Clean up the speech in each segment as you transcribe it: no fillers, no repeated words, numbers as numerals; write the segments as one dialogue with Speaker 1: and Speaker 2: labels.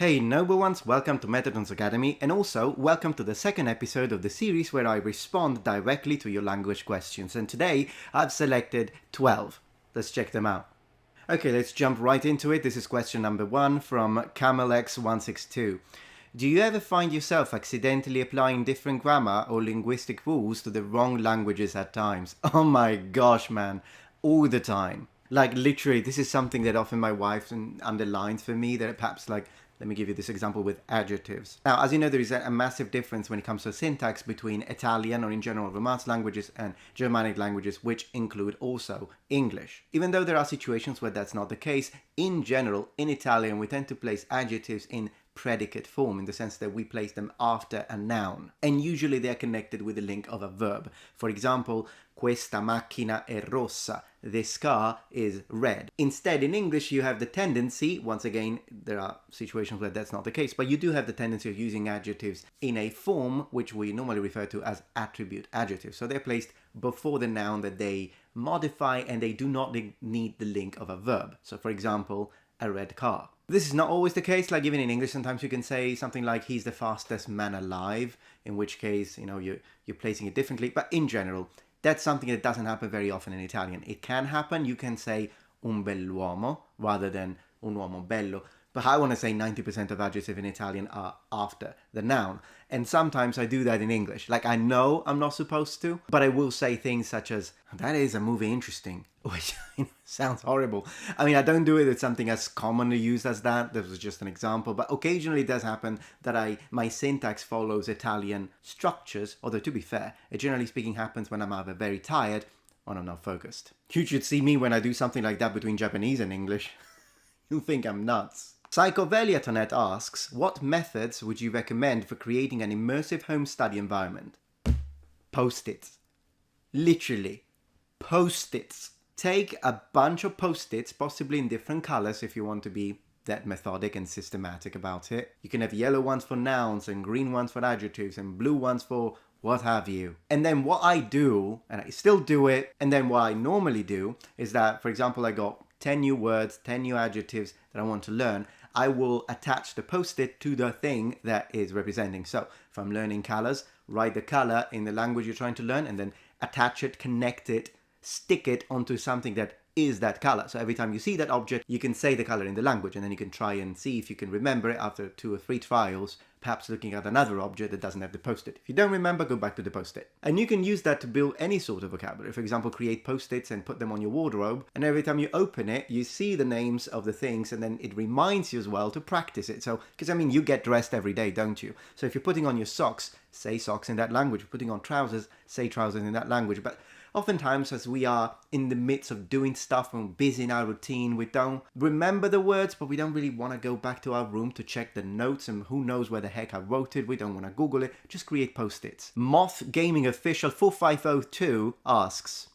Speaker 1: Hey noble ones, welcome to Metatron's Academy, and also welcome to the second episode of the series where I respond directly to your language questions. And today I've selected 12. Let's check them out. Okay, let's jump right into it. This is question number 1 from CamelX162. Do you ever find yourself accidentally applying different grammar or linguistic rules to the wrong languages at times? Oh my gosh, man, all the time. Like literally, this is something that often my wife underlines for me, that perhaps let me give you this example with adjectives. Now, as you know, there is a massive difference when it comes to syntax between Italian or in general Romance languages and Germanic languages, which include also English. Even though there are situations where that's not the case, in general, in Italian, we tend to place adjectives in predicate form, in the sense that we place them after a noun. And usually they are connected with the link of a verb. For example, questa macchina è rossa. This car is red. Instead, in English, you have the tendency, once again, there are situations where that's not the case, but you do have the tendency of using adjectives in a form which we normally refer to as attribute adjectives. So they're placed before the noun that they modify, and they do not need the link of a verb. So for example, a red car. This is not always the case. Like even in English, sometimes you can say something like he's the fastest man alive, in which case, you're placing it differently. But in general, that's something that doesn't happen very often in Italian. It can happen. You can say un bell'uomo rather than un uomo bello. But I want to say 90% of adjectives in Italian are after the noun. And sometimes I do that in English. Like I know I'm not supposed to, but I will say things such as, that is a movie interesting, which sounds horrible. I mean, I don't do it with something as commonly used as that. This was just an example. But occasionally it does happen that my syntax follows Italian structures. Although to be fair, it generally speaking happens when I'm either very tired or I'm not focused. You should see me when I do something like that between Japanese and English. You'll think I'm nuts. Psychoveliatonet asks, what methods would you recommend for creating an immersive home study environment? Post-its. Literally. Post-its. Take a bunch of post-its, possibly in different colors if you want to be that methodic and systematic about it. You can have yellow ones for nouns and green ones for adjectives and blue ones for what have you. And then what I do, and I still do it, and then what I normally do is that, for example, I got 10 new words, 10 new adjectives that I want to learn. I will attach the post-it to the thing that is representing. So if I'm learning colors, write the color in the language you're trying to learn and then attach it, connect it, stick it onto something that is that color. So every time you see that object, you can say the color in the language, and then you can try and see if you can remember it after 2 or 3 trials, perhaps looking at another object that doesn't have the post-it. If you don't remember, go back to the post-it. And you can use that to build any sort of vocabulary. For example, create post-its and put them on your wardrobe, and every time you open it, you see the names of the things, and then it reminds you as well to practice it. So, because I mean, you get dressed every day, don't you? So if you're putting on your socks, say socks in that language. If you're putting on trousers, say trousers in that language. But oftentimes, as we are in the midst of doing stuff and busy in our routine, we don't remember the words, but we don't really want to go back to our room to check the notes, and who knows where the heck I wrote it. We don't want to Google it. Just create post-its. Moth Gaming Official 4502 asks,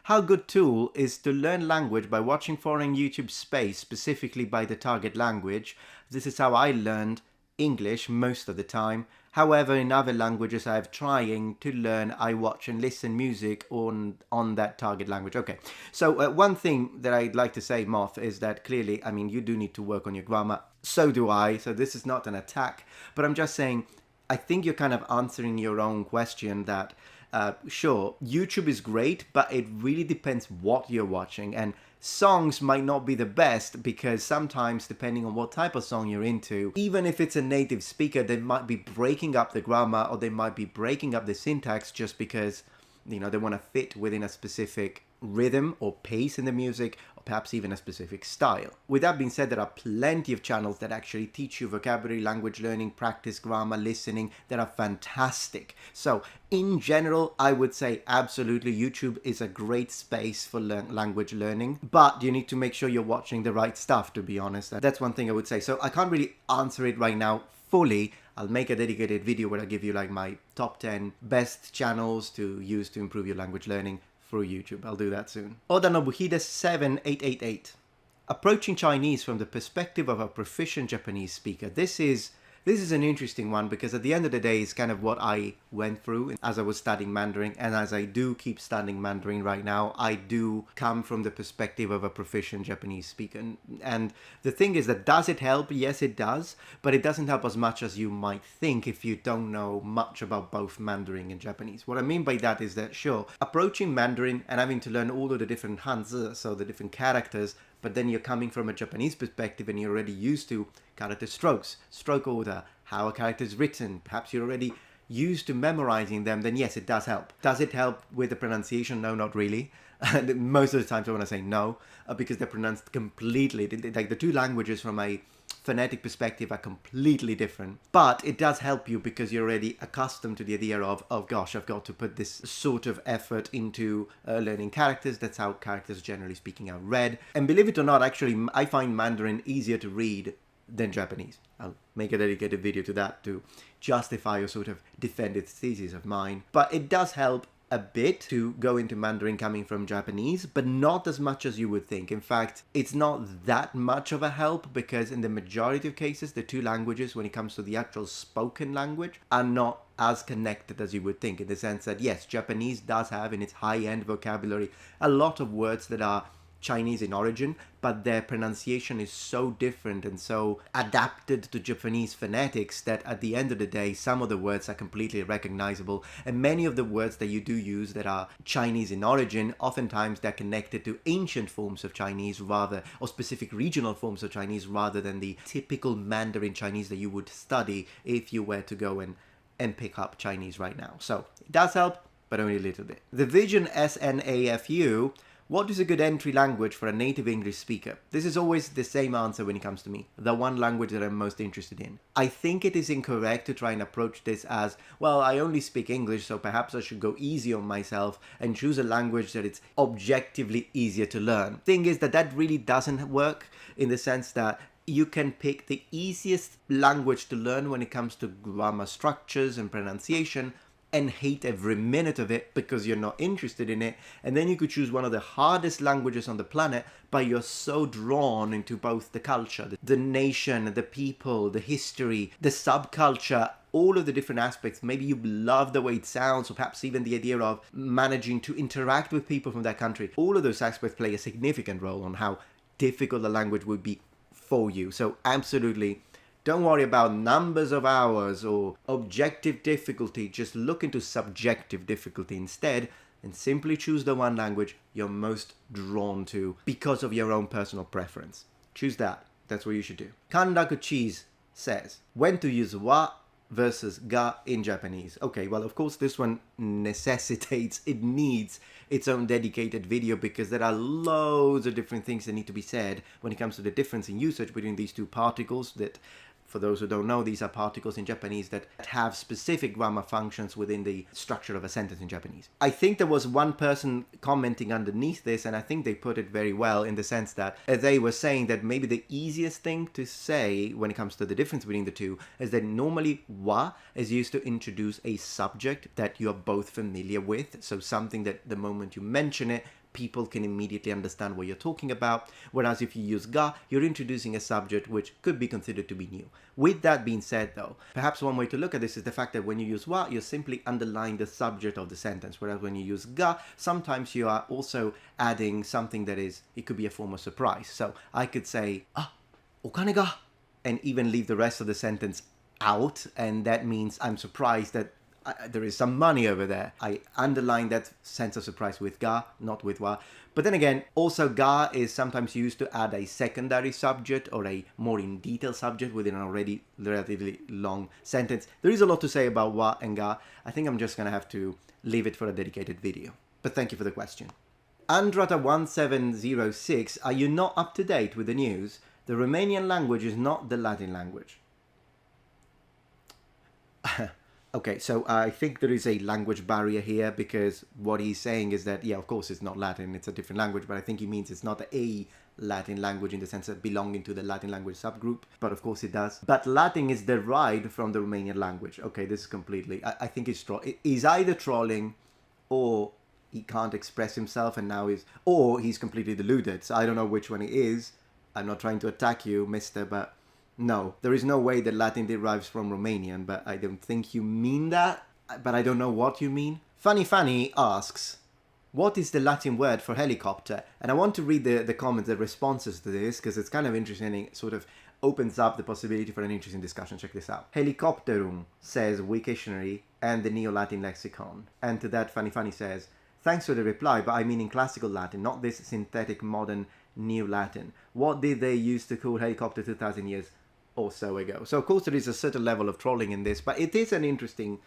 Speaker 1: how good tool is to learn language by watching foreign YouTube space, specifically by the target language? This is how I learned English most of the time. However, in other languages I have trying to learn, I watch and listen music on that target language. Okay, so one thing that I'd like to say, Moth, is that clearly, I mean, you do need to work on your grammar. So do I, so this is not an attack. But I'm just saying, I think you're kind of answering your own question that, sure, YouTube is great, but it really depends what you're watching. And songs might not be the best, because sometimes, depending on what type of song you're into, even if it's a native speaker, they might be breaking up the grammar, or they might be breaking up the syntax just because, they want to fit within a specific rhythm or pace in the music, or perhaps even a specific style. With that being said, there are plenty of channels that actually teach you vocabulary, language learning, practice, grammar, listening, that are fantastic. So in general, I would say absolutely YouTube is a great space for language learning, but you need to make sure you're watching the right stuff, to be honest. That's one thing I would say. So I can't really answer it right now fully. I'll make a dedicated video where I give you like my top 10 best channels to use to improve your language learning through YouTube. I'll do that soon. Oda Nobuhide 7888. Approaching Chinese from the perspective of a proficient Japanese speaker. This is This is an interesting one because at the end of the day, it's kind of what I went through as I was studying Mandarin, and as I do keep studying Mandarin right now, I do come from the perspective of a proficient Japanese speaker. And the thing is that does it help? Yes, it does, but it doesn't help as much as you might think if you don't know much about both Mandarin and Japanese. What I mean by that is that, sure, approaching Mandarin and having to learn all of the different hanzi, so the different characters, but then you're coming from a Japanese perspective and you're already used to character strokes, stroke order, how a character is written, perhaps you're already used to memorizing them, then yes, it does help. Does it help with the pronunciation? No, not really. Most of the times I want to say no, because they're pronounced completely, like the two languages from a phonetic perspective are completely different, but it does help you because you're already accustomed to the idea of, oh gosh, I've got to put this sort of effort into learning characters. That's how characters, generally speaking, are read. And believe it or not, actually, I find Mandarin easier to read than Japanese. I'll make a dedicated video to that to justify or sort of defend this thesis of mine. But it does help a bit to go into Mandarin coming from Japanese, but not as much as you would think. In fact, it's not that much of a help because in the majority of cases, the two languages, when it comes to the actual spoken language, are not as connected as you would think, in the sense that, yes, Japanese does have in its high-end vocabulary a lot of words that are Chinese in origin, but their pronunciation is so different and so adapted to Japanese phonetics that at the end of the day, some of the words are completely recognizable, and many of the words that you do use that are Chinese in origin, oftentimes they're connected to ancient forms of Chinese rather, or specific regional forms of Chinese rather than the typical Mandarin Chinese that you would study if you were to go and pick up Chinese right now. So it does help, but only a little bit. The Vision SNAFU: what is a good entry language for a native English speaker? This is always the same answer when it comes to me, the one language that I'm most interested in. I think it is incorrect to try and approach this as, well, I only speak English, so perhaps I should go easy on myself and choose a language that it's objectively easier to learn. Thing is that really doesn't work, in the sense that you can pick the easiest language to learn when it comes to grammar structures and pronunciation, and hate every minute of it because you're not interested in it, and then you could choose one of the hardest languages on the planet, but you're so drawn into both the culture, the nation, the people, the history, the subculture, all of the different aspects. Maybe you love the way it sounds, or perhaps even the idea of managing to interact with people from that country. All of those aspects play a significant role on how difficult the language would be for you. So absolutely, don't worry about numbers of hours or objective difficulty. Just look into subjective difficulty instead and simply choose the one language you're most drawn to because of your own personal preference. Choose that. That's what you should do. Kandaku Cheese says, when to use wa versus ga in Japanese. Okay, well, of course, this one necessitates, it needs its own dedicated video because there are loads of different things that need to be said when it comes to the difference in usage between these two particles that, for those who don't know, these are particles in Japanese that have specific grammar functions within the structure of a sentence in Japanese. I think there was one person commenting underneath this, and I think they put it very well in the sense that they were saying that maybe the easiest thing to say when it comes to the difference between the two is that normally wa is used to introduce a subject that you're both familiar with, so something that the moment you mention it, people can immediately understand what you're talking about, whereas if you use ga, you're introducing a subject which could be considered to be new. With that being said though, perhaps one way to look at this is the fact that when you use wa, you're simply underlying the subject of the sentence, whereas when you use ga, sometimes you are also adding something that is, it could be a form of surprise. So I could say, okane ga, and even leave the rest of the sentence out, and that means I'm surprised that there is some money over there. I underline that sense of surprise with ga, not with wa. But then again, also ga is sometimes used to add a secondary subject or a more in detail subject within an already relatively long sentence. There is a lot to say about wa and ga. I think I'm just going to have to leave it for a dedicated video. But thank you for the question. Andrata1706, are you not up to date with the news? The Romanian language is not the Latin language. Okay, so I think there is a language barrier here because what he's saying is that, yeah, of course it's not Latin, it's a different language, but I think he means it's not a Latin language in the sense of belonging to the Latin language subgroup, but of course it does. But Latin is derived from the Romanian language. Okay, this is completely, I think he's either trolling or he can't express himself and now or he's completely deluded. So I don't know which one it is. I'm not trying to attack you, mister, but No, there is no way that Latin derives from Romanian, but I don't think you mean that. But I don't know what you mean. Funny asks, what is the Latin word for helicopter? And I want to read the comments, the responses to this, because it's kind of interesting and it sort of opens up the possibility for an interesting discussion. Check this out. Helicopterum, says Wiktionary and the Neo-Latin lexicon. And to that, Funny says, thanks for the reply, but I mean in classical Latin, not this synthetic modern Neo-Latin. What did they use to call helicopter 2,000 years or so ago? So of course there is a certain level of trolling in this, but it is an interesting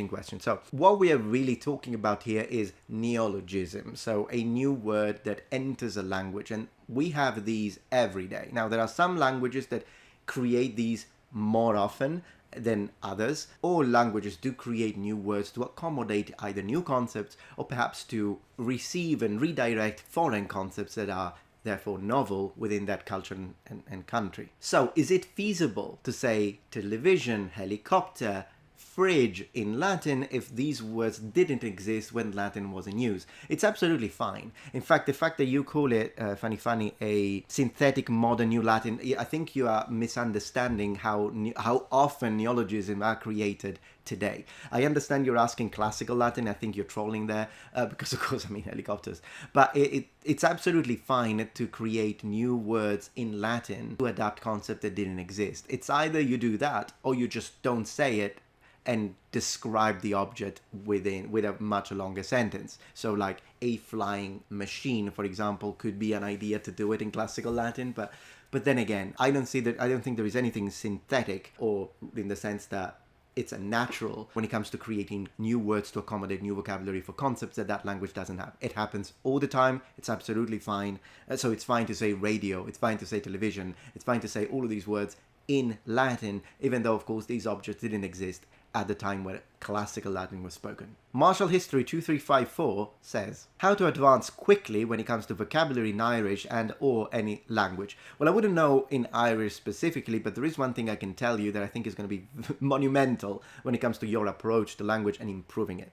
Speaker 1: question. So what we are really talking about here is neologism, so a new word that enters a language, and we have these every day. Now there are some languages that create these more often than others. All languages do create new words to accommodate either new concepts or perhaps to receive and redirect foreign concepts that are therefore novel within that culture and country. So is it feasible to say television, helicopter, fridge in Latin if these words didn't exist when Latin was in use? It's absolutely fine. In fact, the fact that you call it, funny, a synthetic modern New Latin, I think you are misunderstanding how often neologisms are created today. I understand you're asking classical Latin. I think you're trolling there because, of course, I mean helicopters. But it's absolutely fine to create new words in Latin to adapt concepts that didn't exist. It's either you do that or you just don't say it and describe the object with a much longer sentence. So like a flying machine, for example, could be an idea to do it in classical Latin, but then again, I don't think there is anything synthetic, or in the sense that it's a natural when it comes to creating new words to accommodate new vocabulary for concepts that language doesn't have. It happens all the time. It's absolutely fine. So it's fine to say radio, it's fine to say television, it's fine to say all of these words in Latin, even though of course these objects didn't exist at the time where classical Latin was spoken. Martial History 2354 says, how to advance quickly when it comes to vocabulary in Irish and or any language. Well, I wouldn't know in Irish specifically, but there is one thing I can tell you that I think is going to be monumental when it comes to your approach to language and improving it.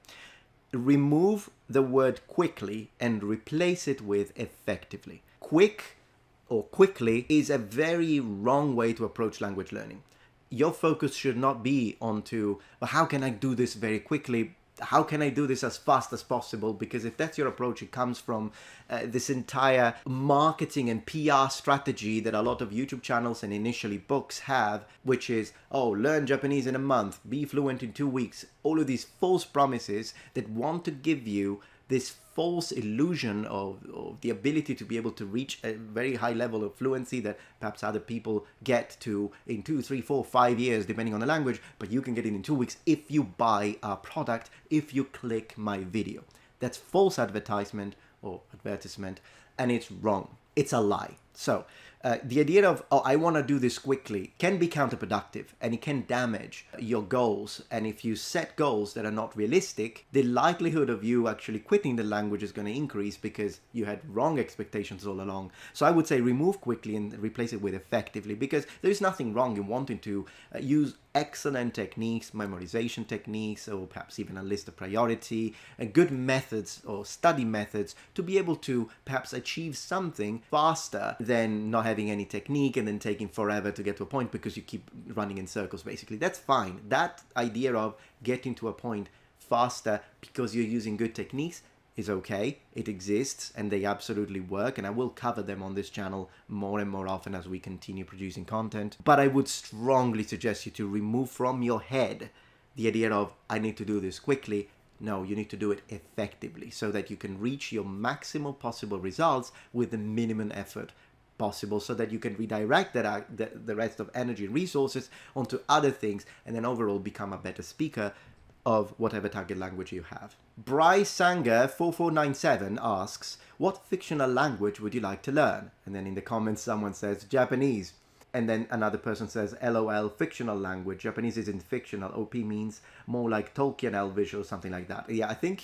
Speaker 1: Remove the word quickly and replace it with effectively. Quick or quickly is a very wrong way to approach language learning. Your focus should not be onto, well, how can I do this very quickly? How can I do this as fast as possible? Because if that's your approach, it comes from this entire marketing and PR strategy that a lot of YouTube channels and initially books have, which is, learn Japanese in a month, be fluent in 2 weeks. All of these false promises that want to give you this false illusion of the ability to be able to reach a very high level of fluency that perhaps other people get to in 2, 3, 4, 5 years, depending on the language, but you can get it in 2 weeks if you buy our product, if you click my video. That's false advertisement or advertisement, and it's wrong. It's a lie. So the idea of, I want to do this quickly can be counterproductive, and it can damage your goals. And if you set goals that are not realistic, the likelihood of you actually quitting the language is going to increase because you had wrong expectations all along. So I would say remove quickly and replace it with effectively, because there is nothing wrong in wanting to use excellent techniques, memorization techniques, or perhaps even a list of priority, and good methods or study methods to be able to perhaps achieve something faster than not having any technique and then taking forever to get to a point because you keep running in circles, basically. That's fine. That idea of getting to a point faster because you're using good techniques is okay. It exists and they absolutely work, and I will cover them on this channel more and more often as we continue producing content. But I would strongly suggest you to remove from your head the idea of, I need to do this quickly. No, you need to do it effectively so that you can reach your maximal possible results with the minimum effort possible, so that you can redirect the rest of energy and resources onto other things, and then overall become a better speaker of whatever target language you have. Bryce Sanger 4497 asks, what fictional language would you like to learn? And then in the comments someone says Japanese, and then another person says LOL, fictional language. Japanese isn't fictional. OP means more like Tolkien Elvish or something like that. Yeah, I think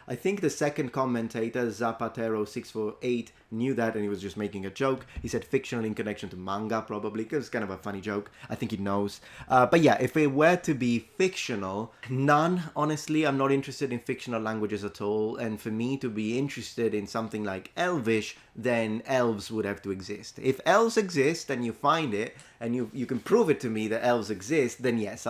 Speaker 1: I think the second commentator, Zapatero648, knew that and he was just making a joke. He said fictional in connection to manga, probably, because it's kind of a funny joke. I think he knows. But yeah, if it were to be fictional, none, honestly. I'm not interested in fictional languages at all. And for me to be interested in something like Elvish, then elves would have to exist. If elves exist and you find it, and you can prove it to me that elves exist, then yes,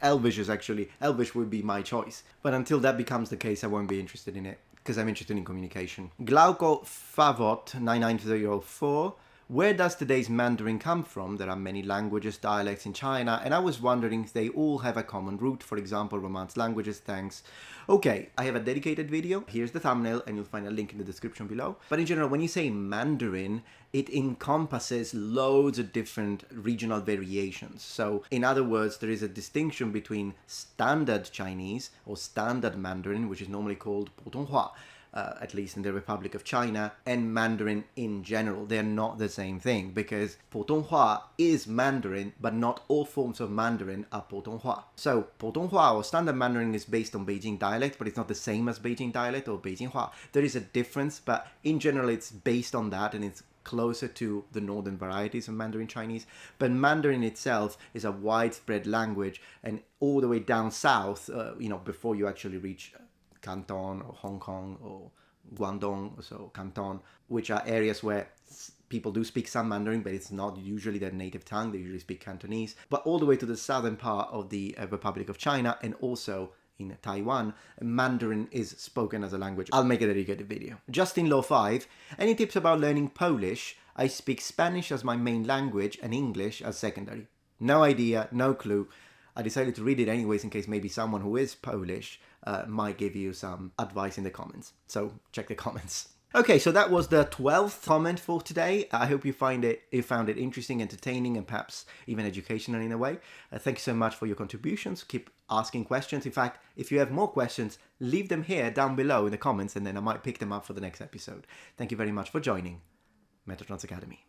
Speaker 1: Elvish would be my choice. But until that becomes the case, I won't be interested in it, because I'm interested in communication. Glauco Favot 99004. Where does today's Mandarin come from? There are many languages, dialects in China, and I was wondering if they all have a common root, for example, Romance languages, thanks. Okay, I have a dedicated video. Here's the thumbnail, and you'll find a link in the description below. But in general, when you say Mandarin, it encompasses loads of different regional variations. So, in other words, there is a distinction between standard Chinese, or standard Mandarin, which is normally called Putonghua, at least in the Republic of China, and Mandarin in general. They're not the same thing, because Putonghua is Mandarin, but not all forms of Mandarin are Putonghua. So Putonghua or Standard Mandarin is based on Beijing dialect, but it's not the same as Beijing dialect or Beijinghua. There is a difference, but in general it's based on that, and it's closer to the northern varieties of Mandarin Chinese. But Mandarin itself is a widespread language, and all the way down south, before you actually reach Canton or Hong Kong or Guangdong, so Canton, which are areas where people do speak some Mandarin, but it's not usually their native tongue. They usually speak Cantonese. But all the way to the southern part of the Republic of China, and also in Taiwan, Mandarin is spoken as a language. I'll make a dedicated video. Justin Law 5, any tips about learning Polish? I speak Spanish as my main language and English as secondary. No idea, no clue. I decided to read it anyways in case maybe someone who is Polish might give you some advice in the comments. So check the comments. Okay, so that was the 12th comment for today. I hope you found it interesting, entertaining, and perhaps even educational in a way. Thank you so much for your contributions. Keep asking questions. In fact, if you have more questions, leave them here down below in the comments, and then I might pick them up for the next episode. Thank you very much for joining Metatron's Academy.